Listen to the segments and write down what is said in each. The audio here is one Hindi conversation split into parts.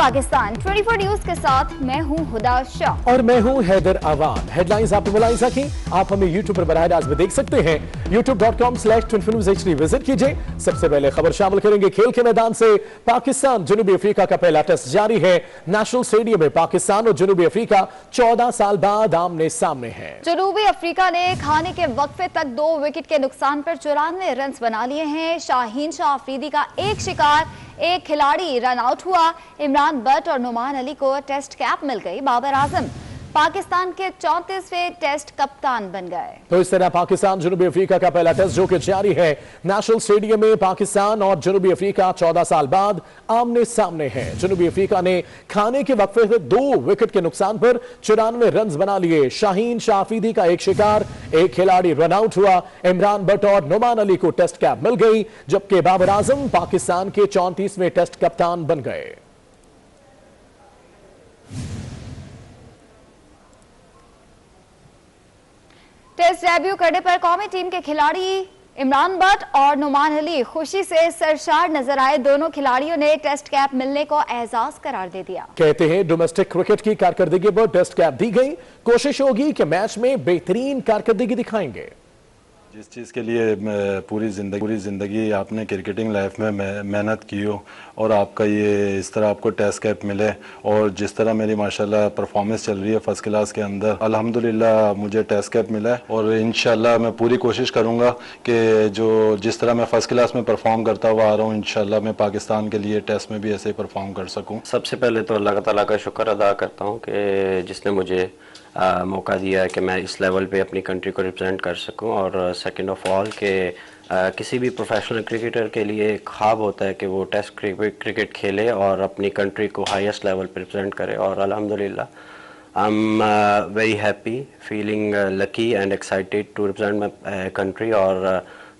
पाकिस्तान 24 न्यूज के साथ मैं हूं हुदा शाह और मैं हूं हैदर अवान। हेडलाइंस आपने मुलाहिजा की, आप हमें YouTube पर बराह रास्त में देख सकते हैं। youtube.com/24newshd विजिट कीजिए। सबसे पहले खबर शामिल करेंगे खेल के मैदान से। पाकिस्तान जनूबी अफ्रीका का पहला टेस्ट जारी है। नेशनल स्टेडियम में पाकिस्तान और जनूबी अफ्रीका 14 साल बाद आमने सामने है। जनूबी अफ्रीका ने खाने के वक्फे तक 2 विकेट के नुकसान पर 94 रन बना लिए हैं। शाहीन शाह अफरीदी का एक शिकार, एक खिलाड़ी रन आउट हुआ। इमरान बट और नुमान अली को टेस्ट कैप मिल गई। बाबर आजम पाकिस्तान के 34वें टेस्ट कप्तान बन गए। तो इस तरह पाकिस्तान जनूबी अफ्रीका का पहला टेस्ट जो कि जारी है नेशनल स्टेडियम में, पाकिस्तान और जनूबी अफ्रीका 14 साल बाद आमने सामने हैं। जनूबी अफ्रीका ने खाने के वक्फे से 2 विकेट के नुकसान पर 94 रन बना लिए। शाहीन शाह अफरीदी का एक शिकार, एक खिलाड़ी रन आउट हुआ। इमरान बट और नुमान अली को टेस्ट कैप मिल गई, जबकि बाबर आजम पाकिस्तान के 34वें टेस्ट कप्तान बन गए। टेस्ट डेब्यू करने पर कौमी टीम के खिलाड़ी इमरान बट और नुमान अली खुशी से सरशार नजर आए। दोनों खिलाड़ियों ने टेस्ट कैप मिलने को एजाज करार दे दिया। कहते हैं डोमेस्टिक क्रिकेट की कारकर्दगी पर टेस्ट कैप दी गई। कोशिश होगी कि मैच में बेहतरीन कारकर्दगी दिखाएंगे। जिस चीज़ के लिए पूरी ज़िंदगी आपने क्रिकेटिंग लाइफ में मेहनत की हो और आपका ये इस तरह आपको टेस्ट कैप मिले, और जिस तरह मेरी माशाल्लाह परफॉर्मेंस चल रही है फर्स्ट क्लास के अंदर, अल्हम्दुलिल्लाह मुझे टेस्ट कैप मिला है। और इंशाल्लाह मैं पूरी कोशिश करूँगा कि जिस तरह मैं फर्स्ट क्लास में परफॉर्म करता हुआ आ रहा हूँ, इंशाल्लाह मैं पाकिस्तान के लिए टेस्ट में भी ऐसे ही परफॉर्म कर सकूँ। सबसे पहले तो अल्लाह ताला का शुक्र अदा करता हूँ कि जिसने मुझे मौका दिया है कि मैं इस लेवल पे अपनी कंट्री को रिप्रेजेंट कर सकूं। और सेकंड ऑफ ऑल कि किसी भी प्रोफेशनल क्रिकेटर के लिए एक ख्वाब होता है कि वो टेस्ट क्रिकेट खेले और अपनी कंट्री को हाईएस्ट लेवल पे रिप्रेजेंट करे। और अल्हम्दुलिल्लाह I am very happy, feeling lucky and excited to represent my country. और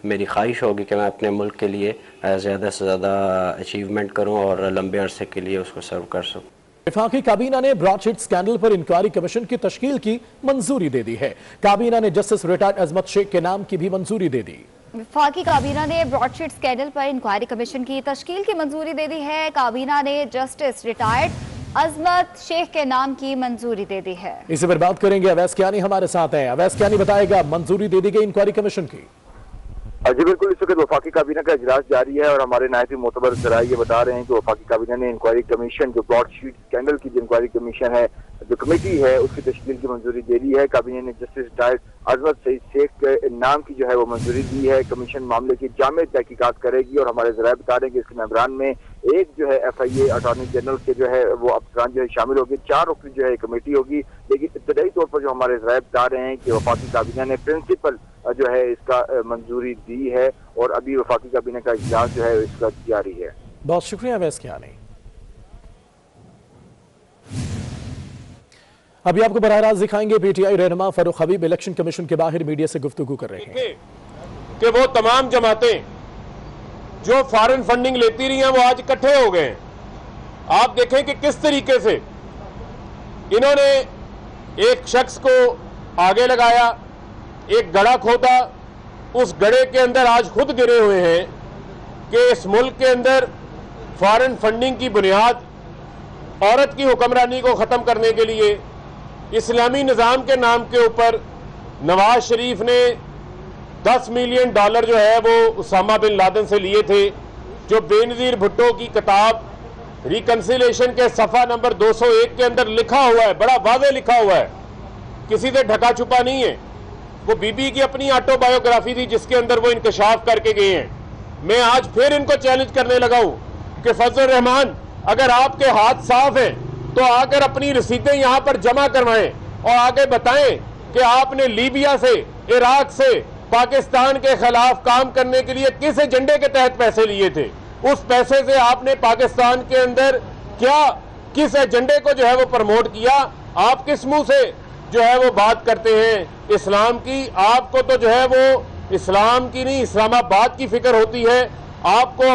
मेरी ख्वाहिश होगी कि मैं अपने मुल्क के लिए ज़्यादा से ज़्यादा अचीवमेंट करूँ और लंबे अरसे के लिए उसको सर्व कर सकूँ। वफाकी काबीना ने ब्रॉडशीट स्कैंडल पर इंक्वायरी कमीशन की तश्कील की मंजूरी दे दी है। काबीना ने जस्टिस रिटायर्ड अजमत शेख के नाम की भी मंजूरी दे दी। वफाकी काबीना ने ब्रॉडशीट स्कैंडल पर इंक्वायरी कमीशन की तश्कील की मंजूरी दे दी है। काबीना ने जस्टिस रिटायर्ड अजमत शेख के नाम की मंजूरी दे दी है। इसी पर बात करेंगे, अवैस कियानी हमारे साथ हैं। अवैस कियानी बताएगा मंजूरी दे दी गई इंक्वायरी कमीशन की। जी बिल्कुल, इस वक्त वफाकी काबीना का इजलास जारी है और हमारे नायब मोतबर जराए ये बता रहे हैं कि वफाकी काबीना ने इंक्वायरी कमीशन, जो ब्रॉडशीट स्कैंडल की जो इंक्वायरी कमीशन है, जो कमेटी है, उसकी तश्कील की मंजूरी दे दी है। काबीना ने जस्टिस रिटायर्ड अजमत शेख के नाम की जो है वो मंजूरी दी है। कमीशन मामले की जामे तहकीकात करेगी और हमारे जराए बता रहे हैं कि इसके मेंबरान में एक जो है FIA अटॉर्नी जनरल के जो है वो अफसरान जो है शामिल होगी। 4 रुकनी जो है कमेटी होगी। लेकिन इब्तदाई तौर पर जो हमारे जराए बता रहे हैं कि वफाकी काबीना ने प्रिंसिपल जो है इसका मंजूरी दी है और अभी वफाकी काबीना का इजलास जो है इसका जारी है। बहुत शुक्रिया अवैस कियानी। अभी आपको बराह रास्त दिखाएंगे PTI रहनुमा फारूक हबीब इलेक्शन कमीशन के बाहर मीडिया से गुफ्तगू कर रहे हैं कि वो तमाम जमातें जो फॉरेन फंडिंग लेती रही हैं वो आज इकट्ठे हो गए हैं। आप देखें कि किस तरीके से इन्होंने एक शख्स को आगे लगाया, एक गड़ा खोदा, उस गड़े के अंदर आज खुद गिरे हुए हैं कि इस मुल्क के अंदर फॉरेन फंडिंग की बुनियाद औरत की हुक्मरानी को ख़त्म करने के लिए इस्लामी निज़ाम के नाम के ऊपर नवाज शरीफ ने $10 मिलियन जो है वो उसामा बिन लादेन से लिए थे। जो बेनज़ीर भुट्टो की किताब रिकन्सिलेशन के सफ़ा नंबर 201 के अंदर लिखा हुआ है, बड़ा वाज़ेह लिखा हुआ है, किसी से ढका छुपा नहीं है। वो बीबी की अपनी ऑटोबायोग्राफी थी जिसके अंदर वो इंकशाफ करके गए हैं। मैं आज फिर इनको चैलेंज करने लगा हूं कि फजल रहमान, अगर आपके हाथ साफ हैं तो आकर अपनी रसीदें यहां पर जमा करवाएं और आगे बताएं कि आपने लीबिया से, इराक से पाकिस्तान के खिलाफ काम करने के लिए किस एजेंडे के तहत पैसे लिए थे। उस पैसे से आपने पाकिस्तान के अंदर क्या, किस एजेंडे को जो है वो प्रमोट किया। आप किस मुंह से जो है वो बात करते हैं इस्लाम की? आपको तो जो है वो इस्लाम की नहीं, इस्लामाबाद की फिक्र होती है। आपको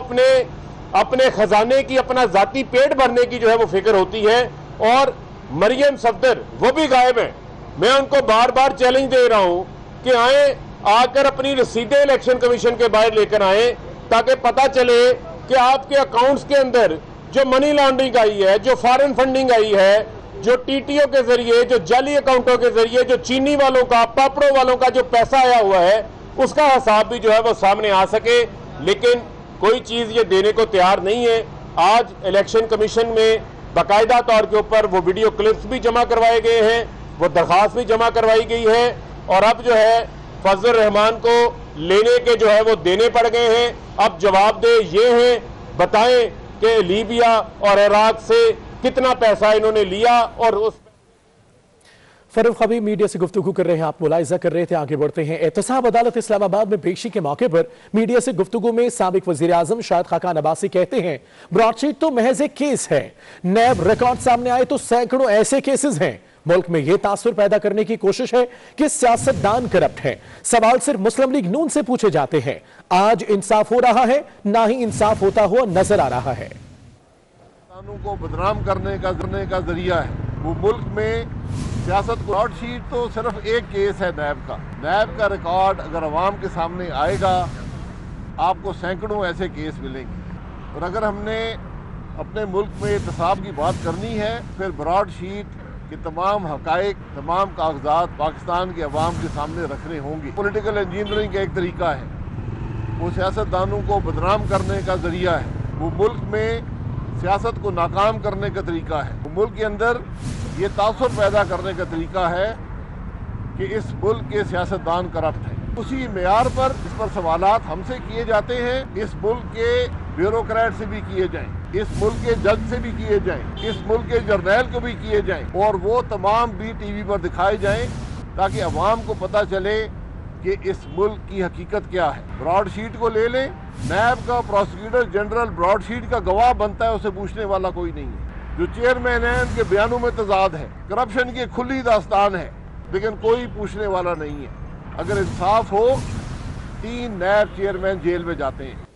अपने खजाने की, अपना जाती पेट भरने की जो है वो फिक्र होती है। और मरियम सफदर वो भी गायब है। मैं उनको बार बार चैलेंज दे रहा हूं कि आए, आकर अपनी रसीदें इलेक्शन कमीशन के बाहर लेकर आए ताकि पता चले कि आपके अकाउंट्स के अंदर जो मनी लॉन्ड्रिंग आई है, जो फॉरेन फंडिंग आई है, जो टीटीओ के जरिए, जो जाली अकाउंटों के जरिए, जो चीनी वालों का, पापड़ों वालों का जो पैसा आया हुआ है, उसका हिसाब भी जो है वो सामने आ सके। लेकिन कोई चीज ये देने को तैयार नहीं है। आज इलेक्शन कमीशन में बाकायदा तौर के ऊपर वो वीडियो क्लिप्स भी जमा करवाए गए हैं, वो दरखास्त भी जमा करवाई गई है, और अब जो है फजल रहमान को लेने के जो है वो देने पड़ गए हैं। अब जवाबदेह ये है, बताएं कि लीबिया और इराक से कितना पैसा इन्होंने लिया। और उस फरूख हबीब मीडिया से गुफ्तगू कर रहे हैं, आप मुलाहिजा कर रहे थे। आगे बढ़ते हैं। एहतसाब अदालत इस्लामाबाद में पेशी के मौके पर मीडिया से गुफ्तगू में साबिक वजीर आजम शाहिद खाकान अब्बासी कहते हैं, ब्रॉडशीट तो महज एक केस है, नैब रिकॉर्ड सामने आए तो सैकड़ों ऐसे केसेस हैं। मुल्क में यह तासुर पैदा करने की कोशिश है कि सियासतदान करप्ट है। सवाल सिर्फ मुस्लिम लीग नून से पूछे जाते हैं। आज इंसाफ हो रहा है, ना ही इंसाफ होता हुआ नजर आ रहा है। को बदनाम करने का जरिया है वो मुल्क में सियासत। ब्रॉडशीट तो सिर्फ एक केस है नैब का रिकॉर्ड अगर अवाम के सामने आएगा आपको सैकड़ों ऐसे केस मिलेंगे। और अगर हमने अपने मुल्क में एहतसाब की बात करनी है फिर ब्रॉडशीट के तमाम हकायक, तमाम कागजात पाकिस्तान के अवाम के सामने रखने होंगे। पॉलिटिकल इंजीनियरिंग का एक तरीका है, वो सियासतदानों को बदनाम करने का जरिया है, वो मुल्क में सियासत को नाकाम करने का तरीका है, वो मुल्क के अंदर ये तासुर पैदा करने का तरीका है कि इस मुल्क के सियासतदान करप्ट हैं। उसी मेयार पर इस पर सवालात हमसे किए जाते हैं, इस मुल्क के ब्यूरोक्रेट से भी किए जाएं, इस मुल्क के जज से भी किए जाएं, इस मुल्क के जर्नैल को भी किए जाएं, और वो तमाम भी टीवी पर दिखाए जाएं ताकि अवाम को पता चले कि इस मुल्क की हकीकत क्या है। ब्रॉडशीट को ले लें, नैब का प्रोसिक्यूटर जनरल ब्रॉडशीट का गवाह बनता है, उसे पूछने वाला कोई नहीं है। जो चेयरमैन है उनके बयानों में तजाद है, करप्शन की खुली दास्तान है, लेकिन कोई पूछने वाला नहीं है। अगर इंसाफ हो 3 नैब चेयरमैन जेल में जाते हैं।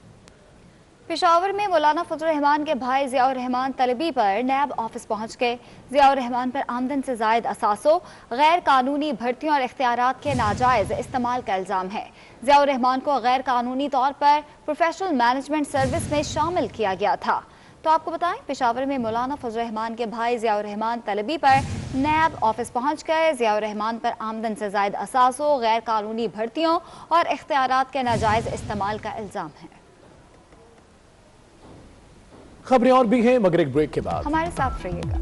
पेशावर में मौलाना फजल रहमान के भाई जियाउर रहमान तलबी पर नैब ऑफिस पहुंच गए। जियाउर रहमान पर आमदन से जायद असासों, गैर कानूनी भर्तियों और इख्तियारात के नाजायज इस्तेमाल का इल्जाम है। जियाउर रहमान को गैर कानूनी तौर पर प्रोफेशनल मैनेजमेंट सर्विस में शामिल किया गया था। तो आपको बताएं, पेशावर में मौलाना फजल रहमान के भाई जियाउर रहमान तलबी पर नैब ऑफिस पहुंच गए। जियाउर रहमान पर आमदन से जायद असासों, गैर कानूनी भर्तियों और इख्तियारात के नाजायज इस्तेमाल का इल्जाम है। खबरें और भी हैं मगर एक ब्रेक के बाद हमारे साथ रहिएगा।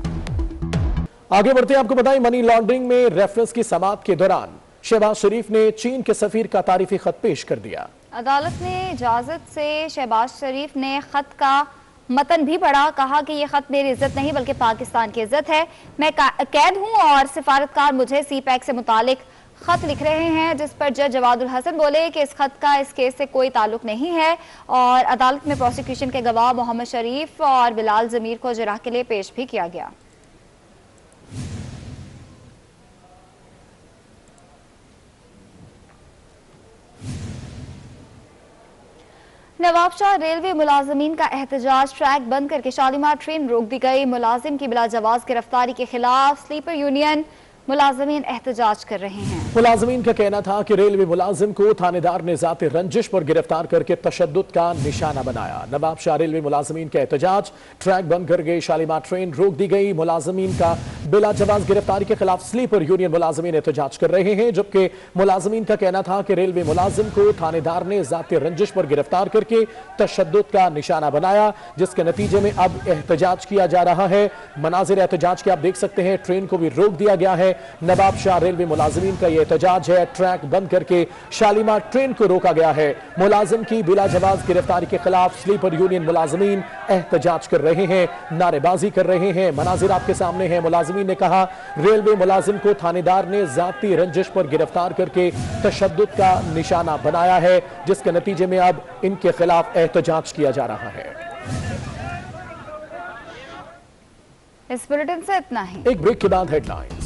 आगे बढ़ते हैं। आपको बताएं, मनी लॉन्ड्रिंग में रेफरेंस की समाअत के दौरान शहबाज शरीफ ने चीन के सफीर का तारीफी खत पेश कर दिया। अदालत ने इजाजत से शहबाज शरीफ ने खत का मतन भी पढ़ा। कहा कि यह खत मेरी इज्जत नहीं बल्कि पाकिस्तान की इज्जत है। मैं कैद हूं और सिफारतकार मुझे CPAC से मुतालिक खत लिख रहे हैं, जिस पर जज जवादुल हसन बोले कि इस खत का इस केस से कोई ताल्लुक नहीं है। और अदालत में प्रोसिक्यूशन के गवाह मोहम्मद शरीफ और बिलाल जमीर को जिरह के लिए पेश भी किया गया। नवाबशाह रेलवे मुलाजमीन का एहतजाज, ट्रैक बंद करके शालीमार ट्रेन रोक दी गई। मुलाजिम की बिला जवाज गिरफ्तारी के खिलाफ स्लीपर यूनियन मुलाजमीन एहतजाज कर रहे हैं। मुलाजमीन का कहना था कि रेलवे मुलाजिम को थानेदार ने जाते रंजिश पर गिरफ्तार करके तशद्दुद का निशाना बनाया। नवाबशाह रेलवे मुलाजमीन का एहतजाज, ट्रैक बंद कर गई, शालीमार ट्रेन रोक दी गई। मुलाजमीन का बिला जवाज गिरफ्तारी के खिलाफ स्लीपर यूनियन मुलाजमीन एहतजाज कर रहे हैं, जबकि मुलाजमीन का कहना था कि रेलवे मुलाजिम को थानेदार ने जाते रंजिश पर गिरफ्तार करके तशद्दुद का निशाना बनाया, जिसके नतीजे में अब एहतजाज किया जा रहा है। मनाजिर एहतजाज के आप देख सकते हैं, ट्रेन को भी रोक दिया गया है। नवाबशाह रेलवे मुलाजमीन का यह एहतजाज है, ट्रैक बंद करके शालीमार ट्रेन को रोका गया है। मुलाजिम की बिला जवाज गिरफ्तारी के खिलाफ स्लीपर यूनियन मुलाजमीन एहतजाज कर रहे हैं, नारेबाजी कर रहे हैं। मनाजिर आपके सामने हैं। मुलाजमीन ने कहा, रेलवे मुलाजिम को थानेदार ने जाती रंजिश पर गिरफ्तार करके तशद्दुद का निशाना बनाया है, जिसके नतीजे में अब इनके खिलाफ एहतजाज किया जा रहा है। इस बुलेटिन से इतना ही। एक ब्रेक के बाद हेडलाइन।